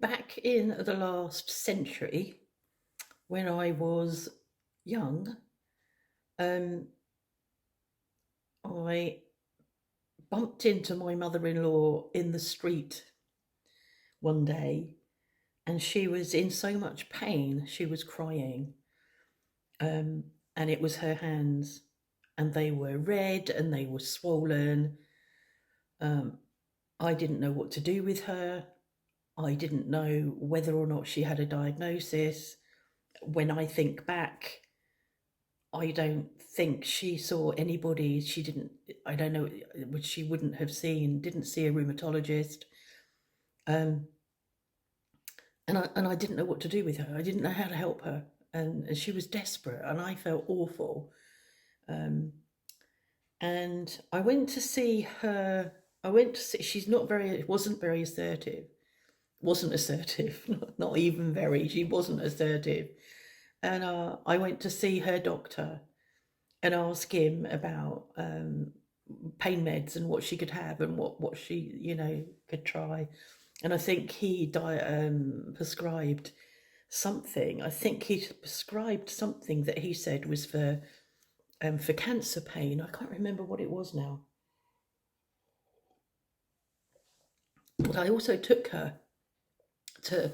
Back in the last century, when I was young, um, I bumped into my mother-in-law in the street one day, and she was in so much pain, she was crying. Um, and it was her hands, and they were red and they were swollen. Um, I didn't know what to do with her. I didn't know whether or not she had a diagnosis. When I think back, I don't think she saw anybody. She didn't, I don't know, which she wouldn't have seen, didn't see a rheumatologist. Um, and I didn't know what to do with her. I didn't know how to help her. And she was desperate, and I felt awful. Um, and I went to see her. She's not very, wasn't very assertive. Wasn't assertive, not even very. She wasn't assertive. And I went to see her doctor and ask him about pain meds and what she could have and what she could try. And I think he prescribed something. I think he prescribed something that he said was for cancer pain. I can't remember what it was now. But I also took her to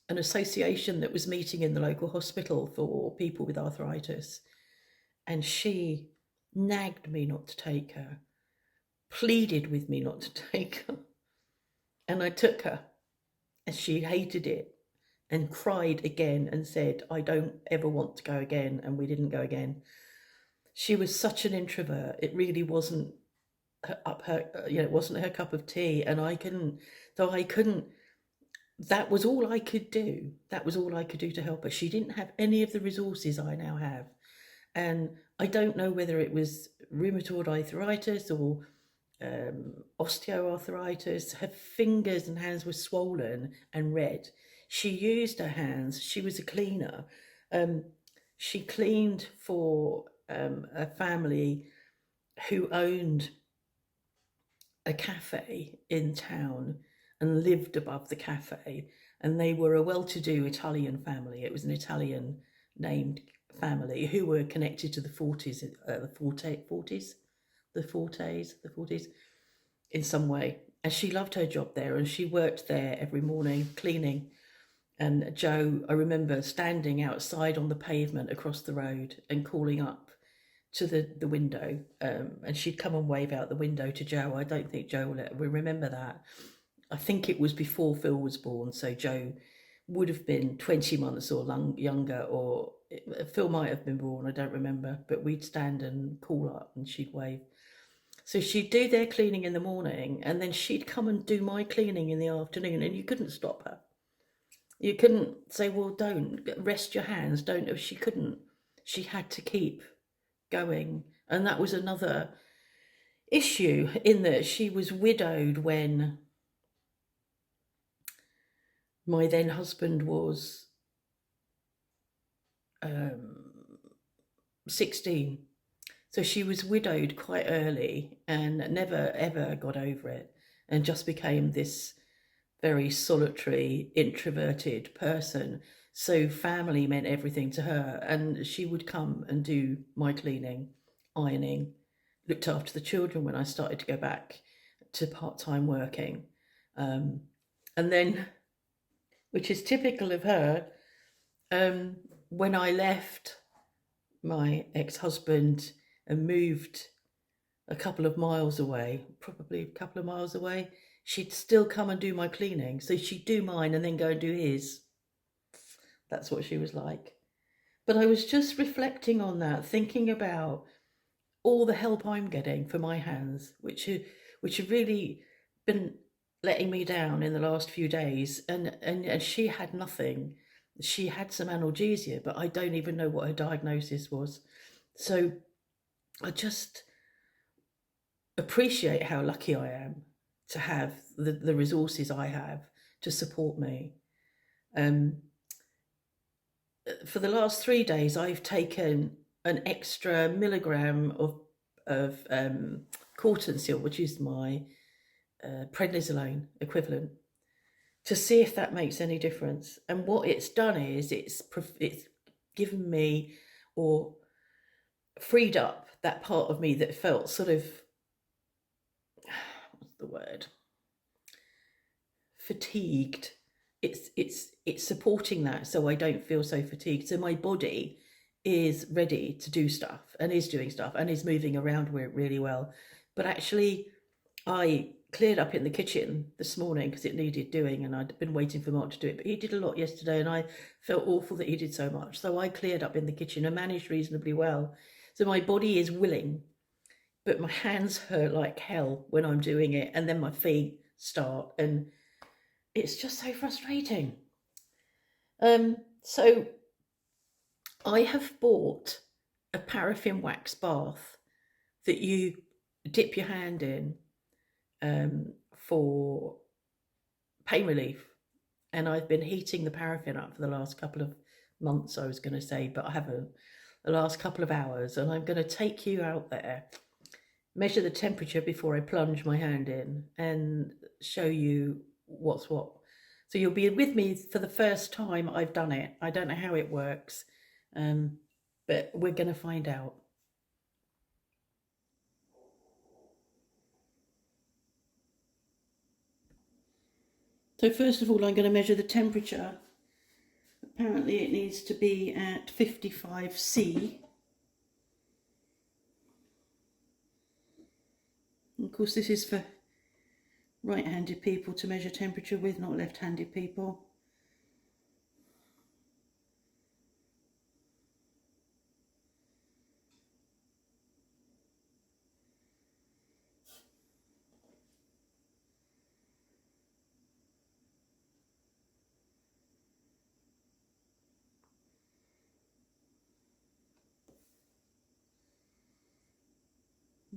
an association that was meeting in the local hospital for people with arthritis, and she nagged me not to take her, pleaded with me not to take her, and I took her, and she hated it and cried again and said, I don't ever want to go again, and we didn't go again. She was such an introvert. It really wasn't it wasn't her cup of tea, and I couldn't, that was all I could do. That was all I could do to help her. She didn't have any of the resources I now have. And I don't know whether it was rheumatoid arthritis or osteoarthritis. Her fingers and hands were swollen and red. She used her hands. She was a cleaner. Um, she cleaned for a family who owned a cafe in town and lived above the cafe. And they were a well-to-do Italian family. It was an Italian named family who were connected to the Fortes in some way. And she loved her job there, and she worked there every morning cleaning. And Joe, I remember standing outside on the pavement across the road and calling up to the window, and she'd come and wave out the window to Joe. I don't think Joe will remember that. I think it was before Phil was born, so Joe would have been 20 months or younger, or Phil might have been born, I don't remember, but we'd stand and call up and she'd wave. So she'd do their cleaning in the morning, and then she'd come and do my cleaning in the afternoon, and you couldn't stop her. You couldn't say, well, don't, rest your hands, don't. She couldn't. She had to keep going. And that was another issue, in that she was widowed when my then husband was 16. So she was widowed quite early and never ever got over it, and just became this very solitary, introverted person. So family meant everything to her, and she would come and do my cleaning, ironing, looked after the children when I started to go back to part-time working. And then, which is typical of her, when I left my ex-husband and moved a couple of miles away, probably a couple of miles away, she'd still come and do my cleaning. So she'd do mine and then go and do his. That's what she was like. But I was just reflecting on that, thinking about all the help I'm getting for my hands, which have really been letting me down in the last few days. And she had nothing. She had some analgesia, but I don't even know what her diagnosis was. So I just appreciate how lucky I am to have the resources I have to support me. For the last 3 days, I've taken an extra milligram of cortisone, which is my prednisolone equivalent, to see if that makes any difference. And what it's done is it's given me, or freed up that part of me that felt sort of, what's the word, fatigued. It's supporting that, so I don't feel so fatigued. So my body is ready to do stuff, and is doing stuff, and is moving around really well. But actually, I cleared up in the kitchen this morning because it needed doing, and I'd been waiting for Mark to do it, but he did a lot yesterday, and I felt awful that he did so much. So I cleared up in the kitchen and managed reasonably well. So my body is willing, but my hands hurt like hell when I'm doing it, and then my feet start, and it's just so frustrating. So I have bought a paraffin wax bath that you dip your hand in for pain relief, and I've been heating the paraffin up for the last couple of months, I was going to say, but I haven't, the last couple of hours. And I'm going to take you out there, measure the temperature before I plunge my hand in, and show you what's what. So you'll be with me for the first time I've done it. I don't know how it works, but we're going to find out. So first of all, I'm going to measure the temperature. Apparently it needs to be at 55°C. And of course, this is for right-handed people to measure temperature with, not left-handed people.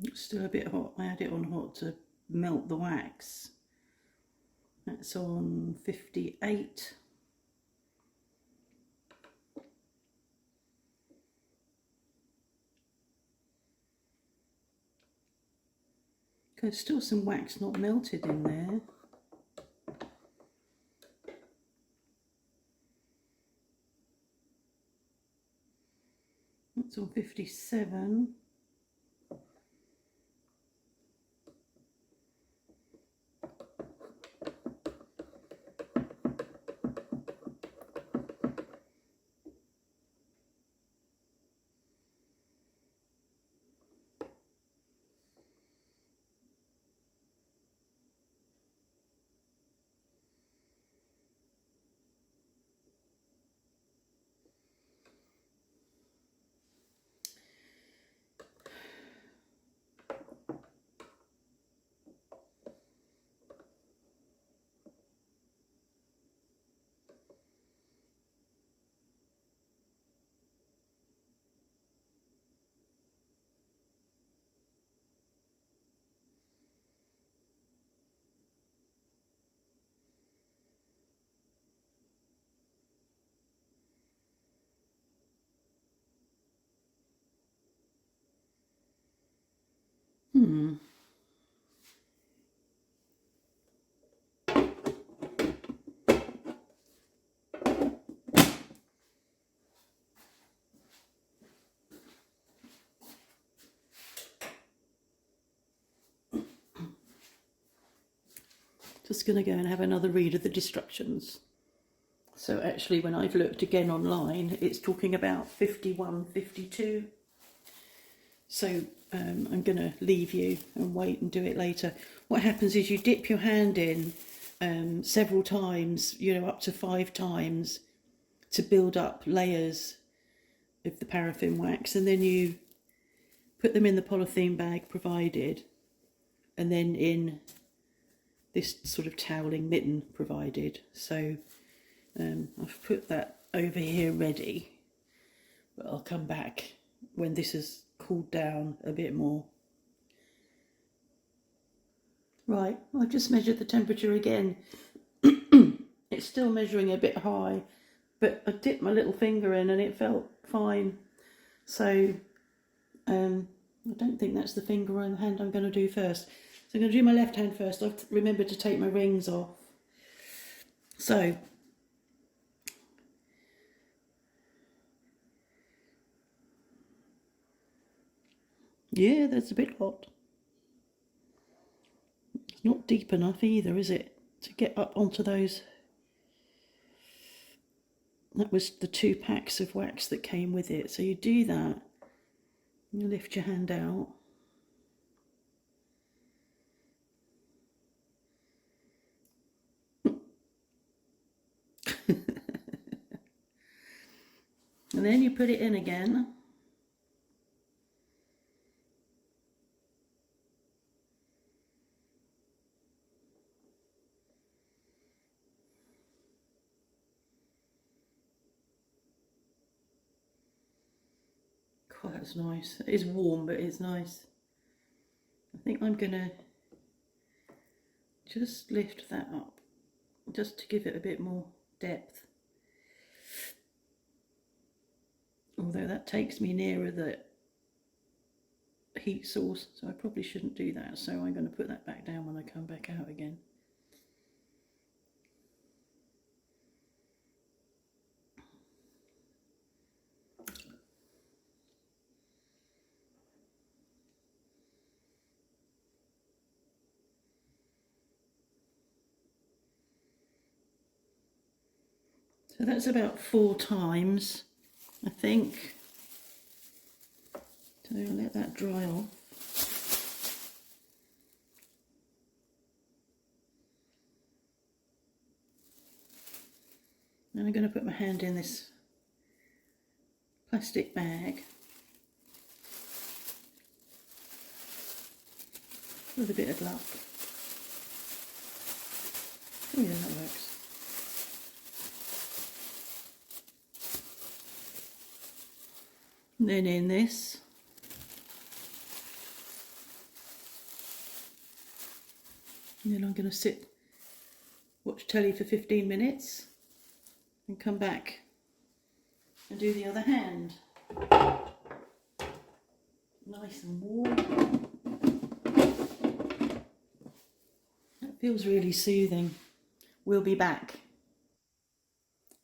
It's still a bit hot. I had it on hot to melt the wax. That's on 58. There's still some wax not melted in there. That's on 57. Just going to go and have another read of the instructions. So actually, when I've looked again online, it's talking about 51, 52. So I'm going to leave you and wait and do it later. What happens is you dip your hand in several times, up to 5 times, to build up layers of the paraffin wax, and then you put them in the polythene bag provided, and then in this sort of toweling mitten provided. So I've put that over here ready, but I'll come back when this has cooled down a bit more. Right, I've just measured the temperature again. It's still measuring a bit high, but I dipped my little finger in and it felt fine. So I don't think that's the finger or the hand I'm going to do first. So I'm going to do my left hand first. I've remembered to take my rings off. So yeah, that's a bit hot. It's not deep enough either, is it, to get up onto those. That was the 2 packs of wax that came with it. So you do that, you lift your hand out. And then you put it in again. God, that's nice. It is warm, but it's nice. I think I'm gonna just lift that up, just to give it a bit more depth. Although that takes me nearer the heat source, so I probably shouldn't do that. So I'm going to put that back down when I come back out again. So that's about 4 times, I think. So I'll let that dry off. Then I'm going to put my hand in this plastic bag with a bit of luck. Oh yeah, that works. And then in this. And then I'm going to watch telly for 15 minutes and come back and do the other hand. Nice and warm. That feels really soothing. We'll be back.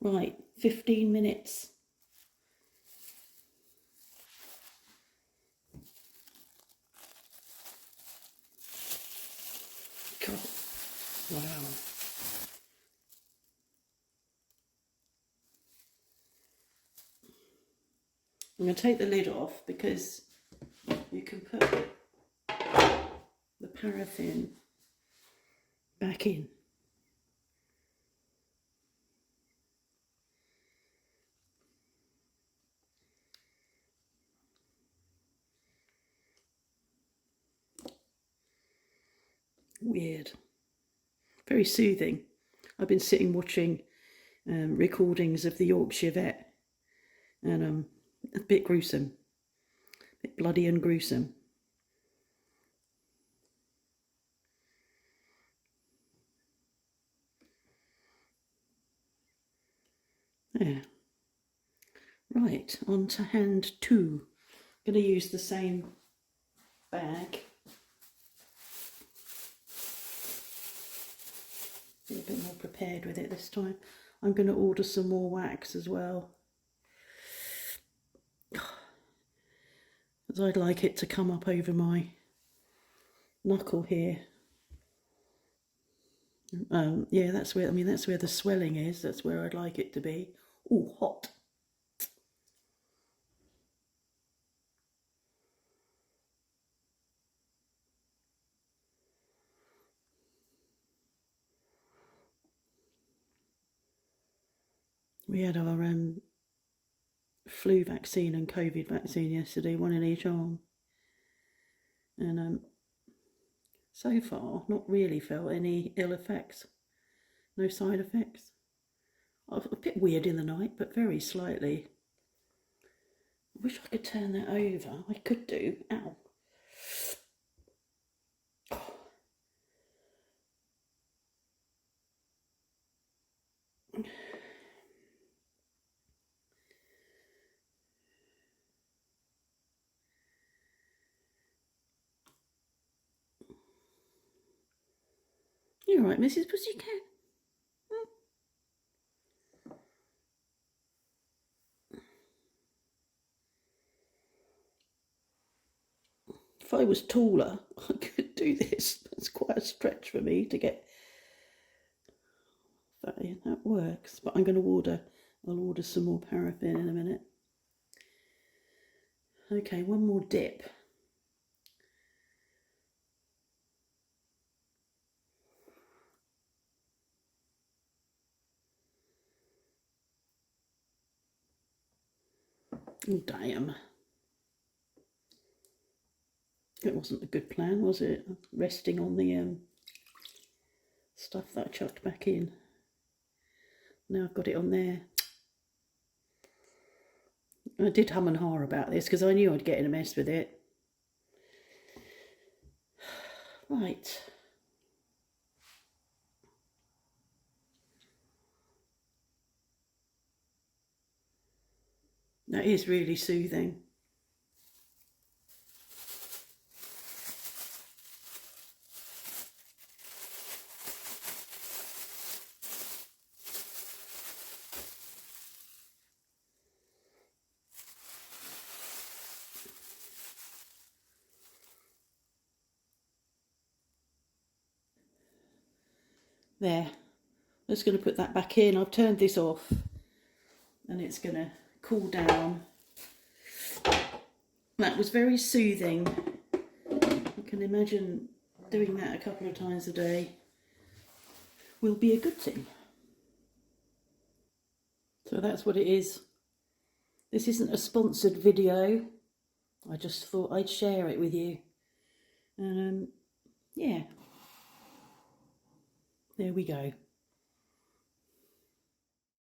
Right, 15 minutes. God, wow. I'm going to take the lid off because you can put the paraffin back in. Weird. Very soothing. I've been sitting watching recordings of the Yorkshire vet, and a bit gruesome. A bit bloody and gruesome. Yeah. Right, on to hand 2. I'm going to use the same bag. Be a bit more prepared with it this time. I'm going to order some more wax as well, because I'd like it to come up over my knuckle here. Yeah, that's where the swelling is. That's where I'd like it to be. Oh, hot. We had our flu vaccine and COVID vaccine yesterday, one in each arm. And so far, not really felt any ill effects. No side effects. A bit weird in the night, but very slightly. I wish I could turn that over. I could do. Ow. You're right, Mrs. Pussycat. if I was taller, I could do this. It's quite a stretch for me to get that in. That works. But I'm going to I'll order some more paraffin in a minute. Okay, one more dip. Oh, damn. It wasn't a good plan, was it? Resting on the stuff that I chucked back in. Now I've got it on there. I did hum and haw about this because I knew I'd get in a mess with it. Right. That is really soothing. There. I'm just going to put that back in. I've turned this off and it's going to cool down. That was very soothing. I can imagine doing that a couple of times a day will be a good thing. So that's what it is. This isn't a sponsored video. I just thought I'd share it with you. And yeah, there we go.